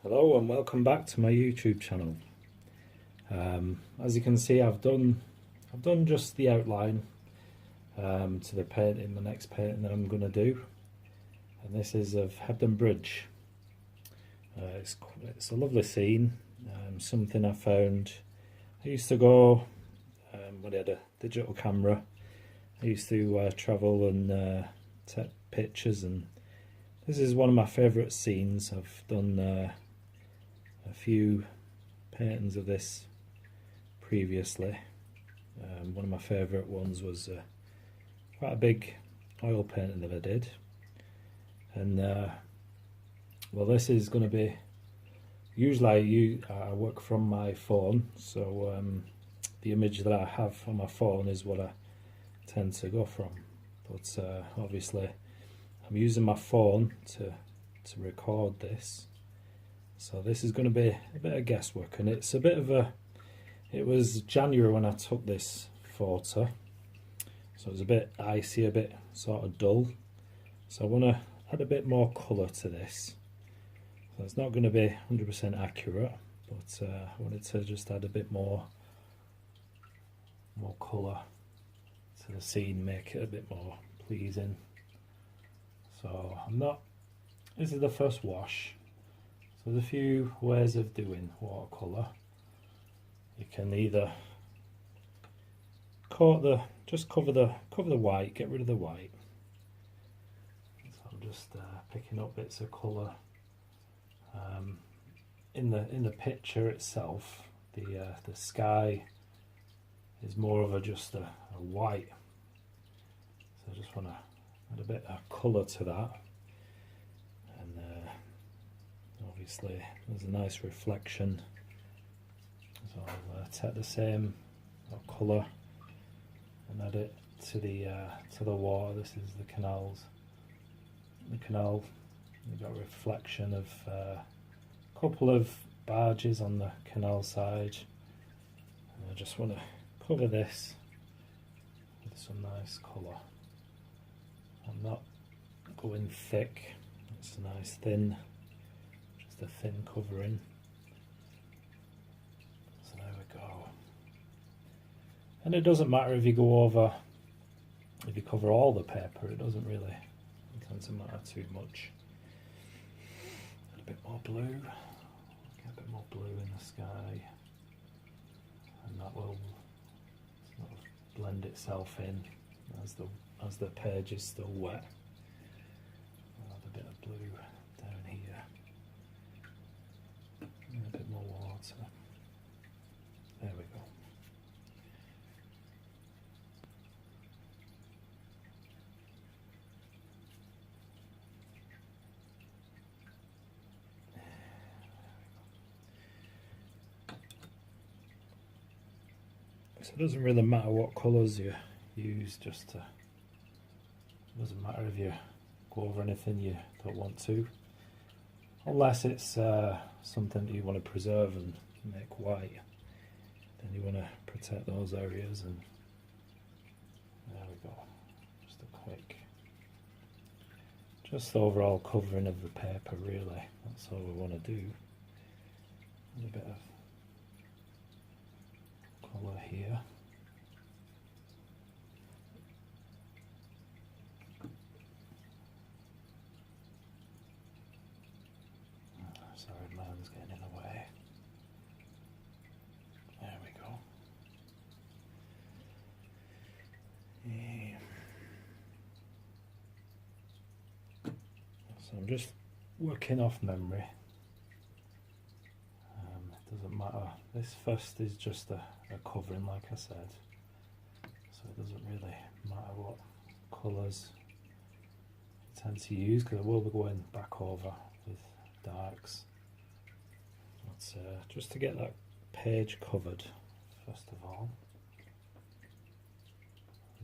Hello and welcome back to my YouTube channel. As you can see, I've done just the outline to the painting, the next painting that I'm going to do, and this is of Hebdenbridge. It's a lovely scene, something I found. I used to go when I had a digital camera. I used to travel and take pictures, and this is one of my favourite scenes. I've done a few paintings of this previously. One of my favourite ones was quite a big oil painting that I did, and well, this is going to be, usually I work from my phone, so the image that I have on my phone is what I tend to go from, but obviously I'm using my phone to record this. So this is going to be a bit of guesswork, and it's a bit of a, it was January when I took this photo, so it was a bit icy, a bit sort of dull, so I want to add a bit more colour to this. So it's not going to be 100% accurate, but I wanted to just add a bit more colour to the scene, make it a bit more pleasing. So this is the first wash. So there's a few ways of doing watercolour. You can either just cover the white, get rid of the white. So I'm just picking up bits of colour. In the picture itself, the sky is more of just a white. So I just want to add a bit of colour to that. Obviously there's a nice reflection, so I'll take the same colour and add it to the water. This is the canals. The canal, you've got a reflection of a couple of barges on the canal side, and I just want to cover this with some nice colour. I'm not going thick, it's a nice thin, the thin covering. So there we go. And it doesn't matter if you if you cover all the paper, it doesn't really tend to matter too much. Add a bit more blue, get a bit more blue in the sky, and that will sort of blend itself in as the page is still wet. I'll add a bit of blue down here. A bit more water. There we go. So it doesn't really matter what colours you use, it doesn't matter if you go over anything you don't want to. Unless it's something that you want to preserve and make white, then you want to protect those areas. And there we go. Just a quick, just the overall covering of the paper, really. That's all we want to do. And a bit of colour here. Sorry, man's getting in the way. There we go. So I'm just working off memory. It doesn't matter. This first is just a covering, like I said. So it doesn't really matter what colours I tend to use, because I will be going back over with darks. But just to get that page covered, first of all,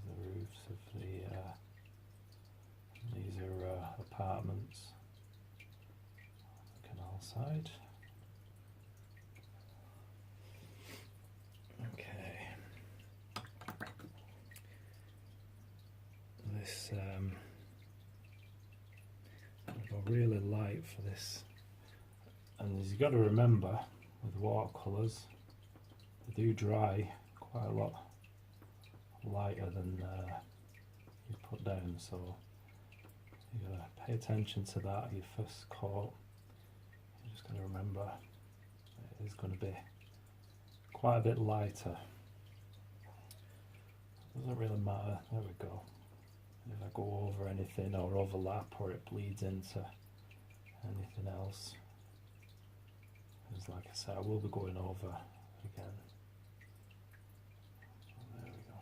the roofs of these are apartments on the canal side. Okay. This I'll go really light for this And as you've got to remember, with watercolours, they do dry quite a lot lighter than you put down, so you've got to pay attention to that your first coat. You're just going to remember it is going to be quite a bit lighter. Doesn't really matter, there we go. If I go over anything or overlap or it bleeds into anything else, because like I said, I will be going over again. So there we go.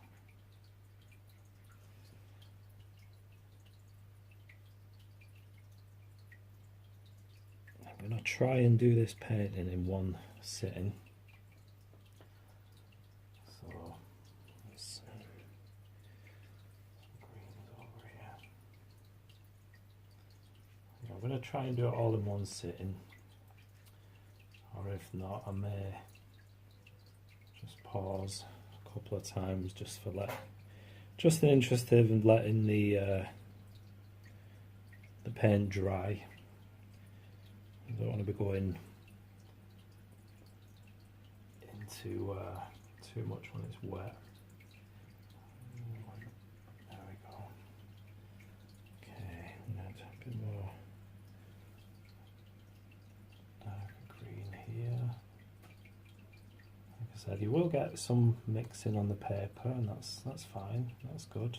I'm going to try and do this painting in one sitting. So let's I'm going to try and do it all in one sitting, or if not, I may just pause a couple of times just for just interested in letting the paint dry. I don't want to be going into too much when it's wet. There we go. Okay, I'm going to add a bit more here. Like I said, you will get some mixing on the paper, and that's fine, that's good.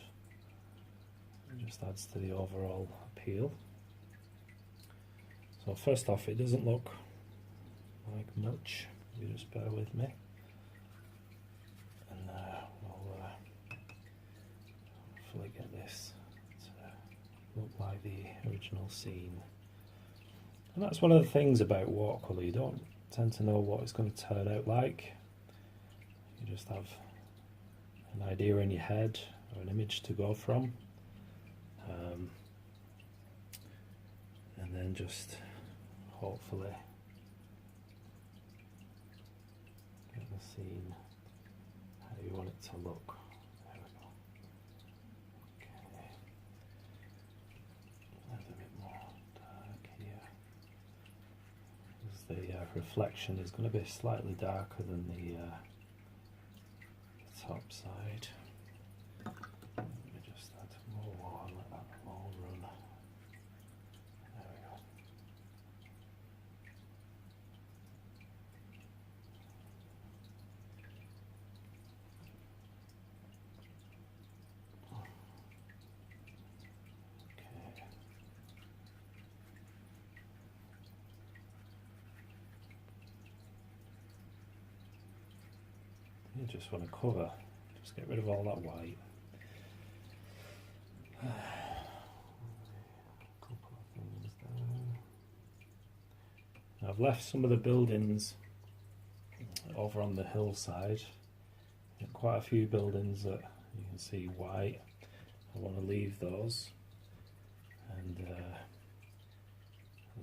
It just adds to the overall appeal. So first off, it doesn't look like much, you just bear with me, and we'll hopefully get this to look like the original scene. And that's one of the things about watercolour, you don't tend to know what it's going to turn out like. You just have an idea in your head or an image to go from, and then just hopefully get the scene how you want it to look. There we go. Okay. Add a bit more dark here. The reflection is going to be slightly darker than the top side. Let me just add more water and let that all run. There we go. Okay. You just want to cover, just get rid of all that white. A couple of things there. I've left some of the buildings over on the hillside. Quite a few buildings that you can see white. I want to leave those, and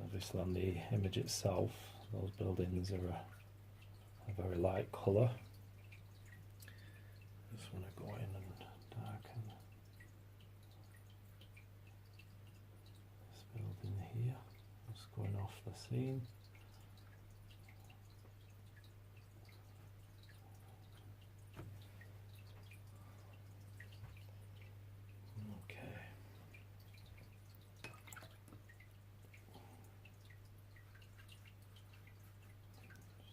obviously on the image itself, those buildings are a very light colour. Just want to go in and darken this building here, just going off the scene. Okay.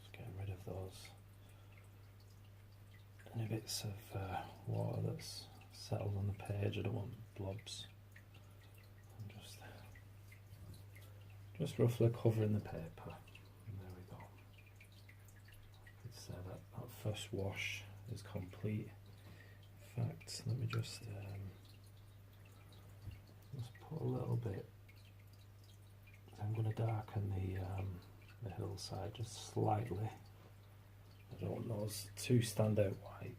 Just getting rid of those any bits of water that's settled on the page. I don't want blobs. I'm just roughly covering the paper. And there we go. I'd say that first wash is complete. In fact, let me just put a little bit. I'm going to darken the hillside just slightly. I don't want those to stand out white.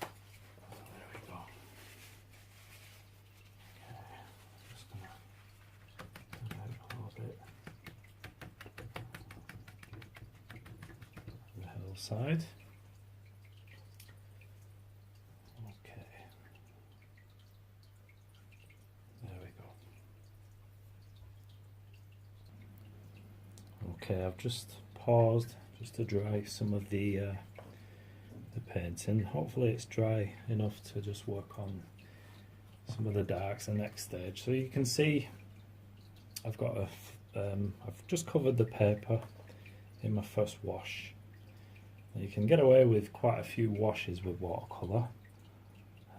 There we go. Okay, just going to come out a little bit on the hillside. Okay. There we go. Okay, I've just paused just to dry some of the painting. Hopefully it's dry enough to just work on some of the darks the next stage. So you can see I've got I've just covered the paper in my first wash. Now you can get away with quite a few washes with watercolour,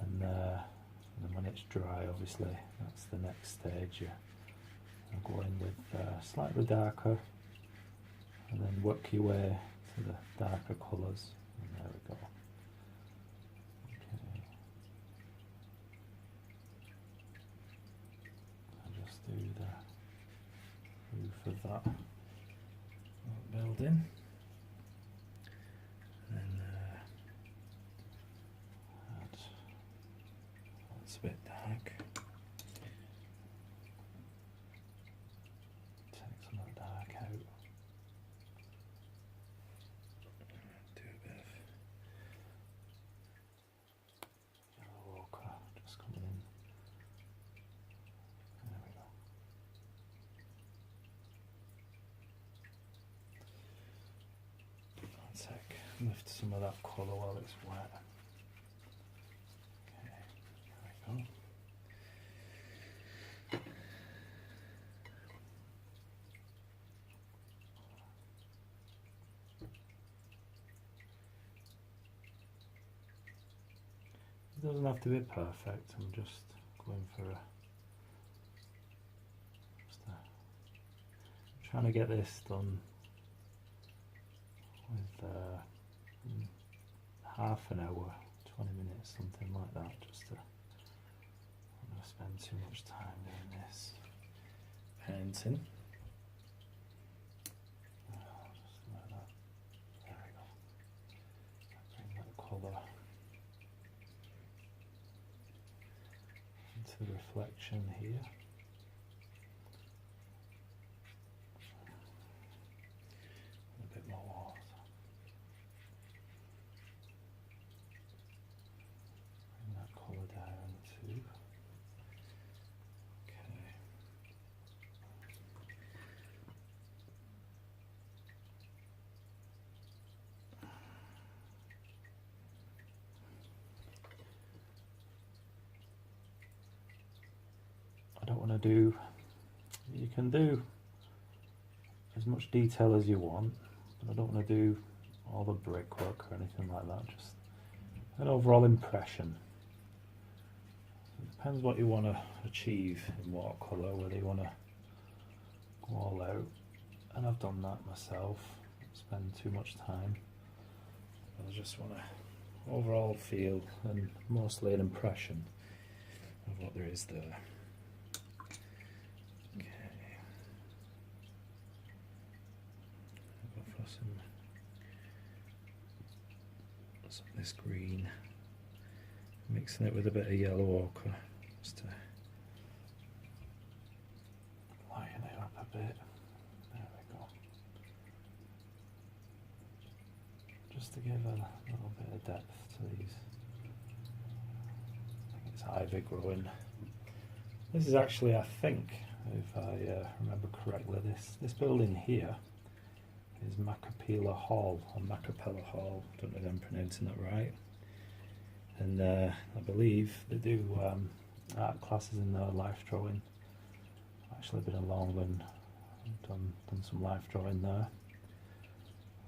and then when it's dry, obviously that's the next stage. You'll go in with slightly darker, and then work your way to the darker colours. And there we go. Okay. I'll just do the roof of that building. It's a bit dark. Take some of the dark out. Do a bit of yellow ochre just coming in. There we go. One sec. Lift some of that colour while it's wet. It doesn't have to be perfect. I'm just going for trying to get this done with half an hour, 20 minutes, something like that, just to not spend too much time doing this painting. Just like that. There we go. Bring that colour into reflection here. A bit more water. Bring that colour down too. Okay. I don't want to do, you can do as much detail as you want, but I don't want to do all the brickwork or anything like that, just an overall impression. It depends what you want to achieve in watercolour, whether you want to go all out, and I've done that myself, spend too much time. I just want to overall feel and mostly an impression of what there is there. Okay, I'll go for some of this green, mixing it with a bit of yellow ochre just to lighten it up a bit. There we go. Just to give a little bit of depth to these. I think it's ivy growing. This is actually, I think, if I remember correctly, this building here is Macapella Hall, or Macapella Hall, I don't know if I'm pronouncing that right. And I believe they do art classes in their life drawing. I've actually been along and done some life drawing there.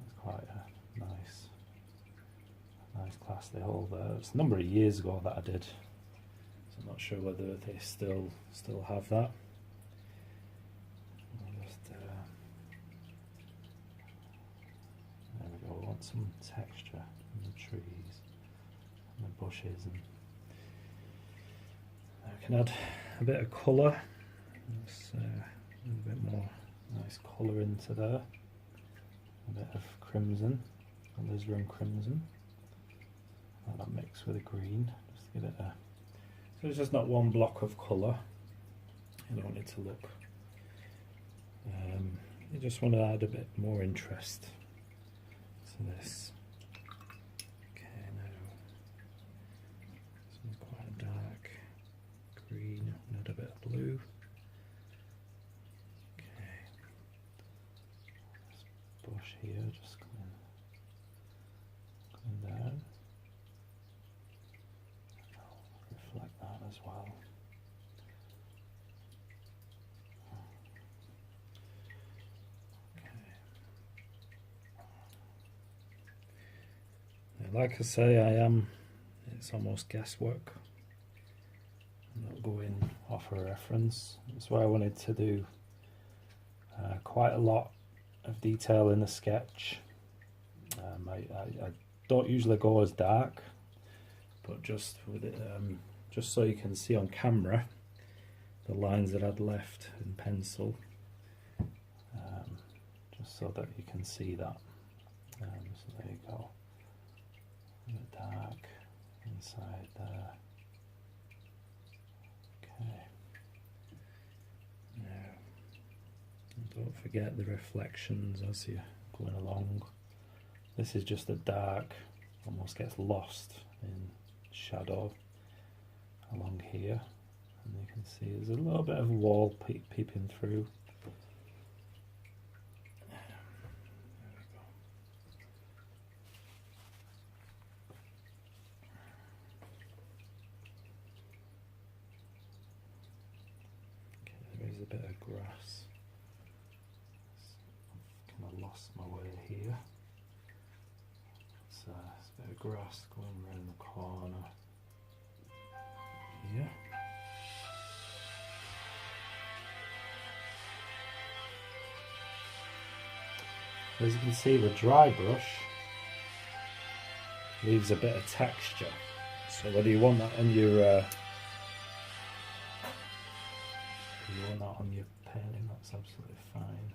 It's quite a nice class they hold there. It's a number of years ago that I did, so I'm not sure whether they still have that. I'll just, there we go. I want some texture in the trees and the bushes, and I can add a bit of colour. Just, a little bit more nice colour into there. A bit of crimson, alizarin crimson. Let that mix with the green, just to give it a. So it's just not one block of colour. You don't want it to look. You just want to add a bit more interest to this. Okay, now some quite dark green, and add a bit of blue. Okay, bush here, just coming down. I'll reflect that as well. Okay. Like I say, it's almost guesswork. I'm not going off a reference. That's why I wanted to do quite a lot of detail in the sketch. I don't usually go as dark, but just with it, just so you can see on camera the lines that I'd left in pencil, just so that you can see that. So there you go, a bit dark inside there. Okay. Now, don't forget the reflections as you're going along. This is just a dark, almost gets lost in shadow along here, and you can see there's a little bit of wall peeping through. There we go. Okay, there is a bit of grass. I've kind of lost my way here. There's a bit of grass going around the corner here. As you can see, the dry brush leaves a bit of texture, so whether you want that on your painting, that's absolutely fine.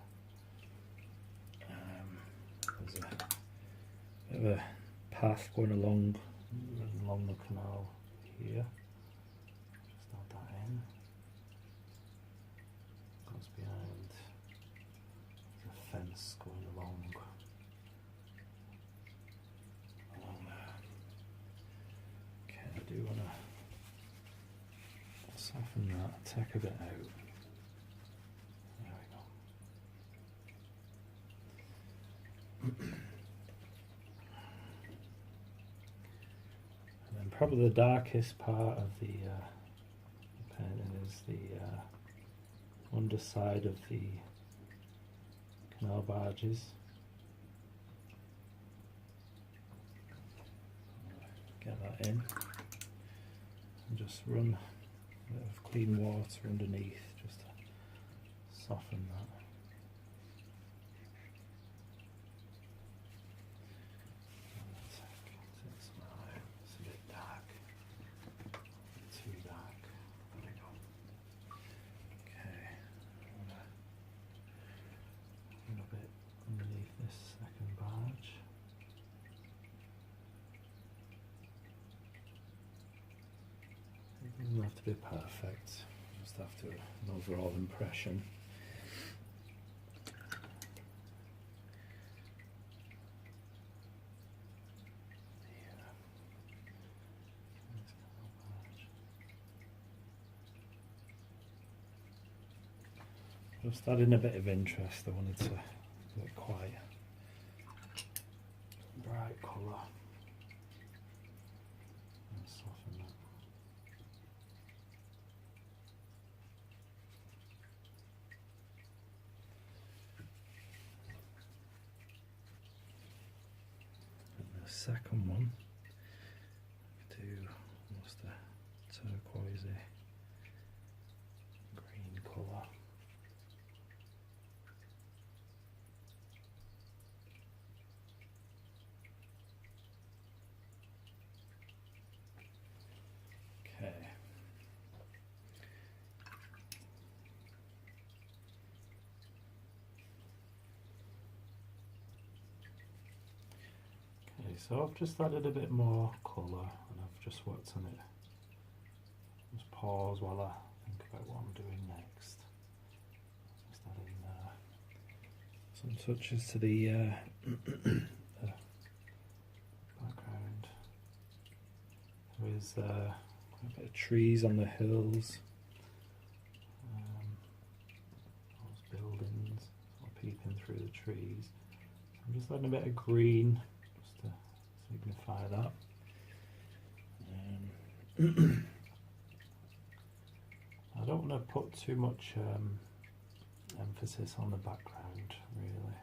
There's a bit of a path going along the canal here. Just add that in. Goes behind. There's a fence going along there. Okay, I do want to soften that, take a bit out. There we go. And then probably the darkest part of the painting is the underside of the canal barges. Get that in and just run a bit of clean water underneath just to soften that. It's a bit dark, too dark. There we go. Okay, a little bit underneath this second barge. It doesn't have to be perfect, just have to an overall impression. Just adding a bit of interest, I wanted to do it quite bright colour and soften that. And the second one, do almost a turquoisey green colour. So I've just added a bit more colour and I've just worked on it. Just pause while I think about what I'm doing next. Just adding some touches to the background. There is quite a bit of trees on the hills. Those buildings sort of peeping through the trees. just adding a bit of green just to signify that. I don't want to put too much emphasis on the background, really.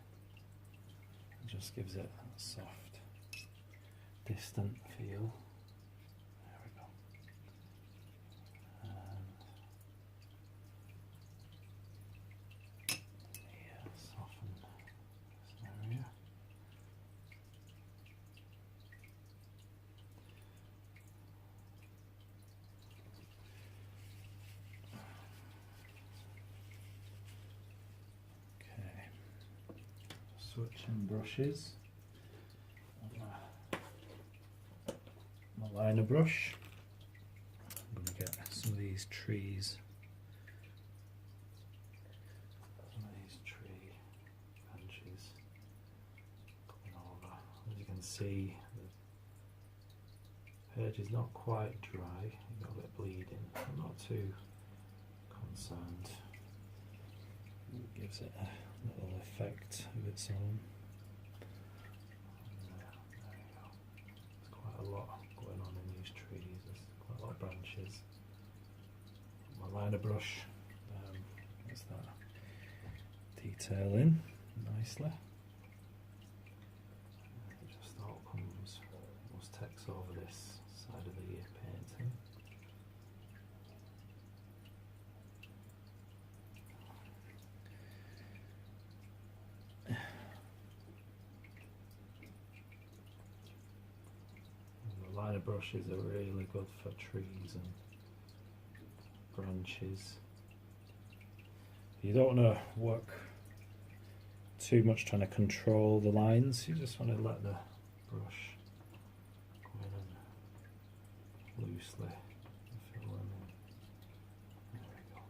It just gives it a soft, distant feel. There we go. Yeah, soften this area. Switching brushes. My liner brush. I'm going to get some of these trees. Some of these tree branches coming over. As you can see, the page is not quite dry. You've got a bit bleeding. I'm not too concerned. It gives it a little effect of its own. There you go. There's quite a lot going on in these trees. There's quite a lot of branches. My liner brush gets that detail in nicely. It just all comes, almost takes over this side of the painting. Liner brushes are really good for trees and branches. You don't want to work too much trying to control the lines, you just want to let the brush go in and loosely fill them in. There we go.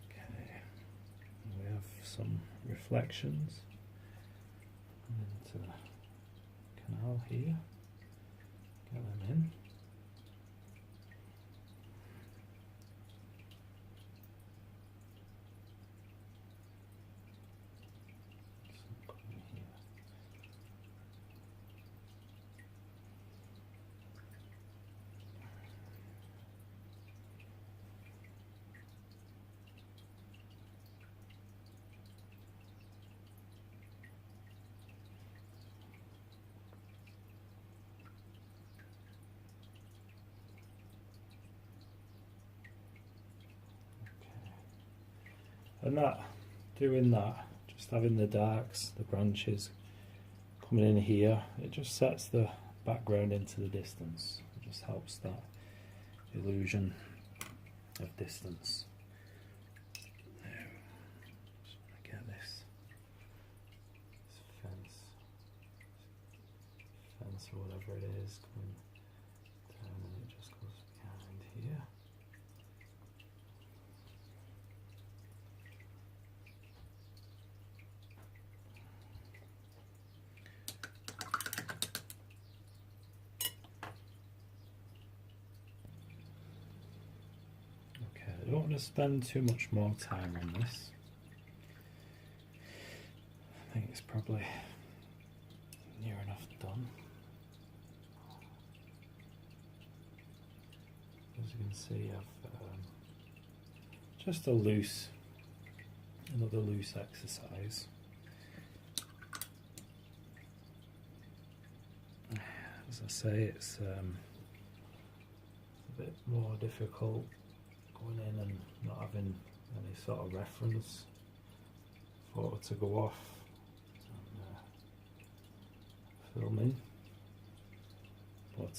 Okay, we have some reflections into the canal here. Get them in. Some coming here. And doing that, just having the darks, the branches coming in here, it just sets the background into the distance. It just helps that illusion of distance. Now, just want to get this fence or whatever it is coming down, and it just goes behind here. I don't want to spend too much more time on this. I think it's probably near enough done. As you can see, I've just another loose exercise. As I say, it's a bit more difficult going in and not having any sort of reference photo to go off and filming, but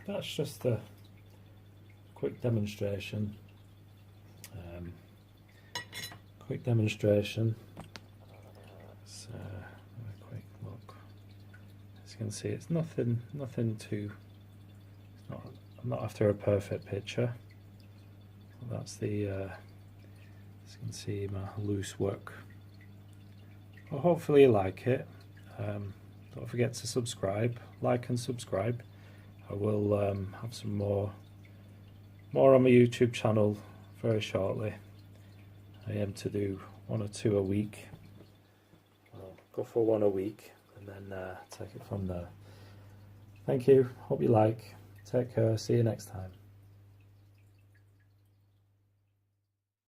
that's just a quick demonstration. Let's have a quick look. As you can see, it's nothing too. I'm not after a perfect picture. That's the, as you can see, my loose work. Well, hopefully you like it. Don't forget to subscribe, like and subscribe. I will have some more on my YouTube channel very shortly. I aim to do 1 or 2 a week. I'll go for 1 a week and then take it from there. Thank you, hope you like. Take care, see you next time.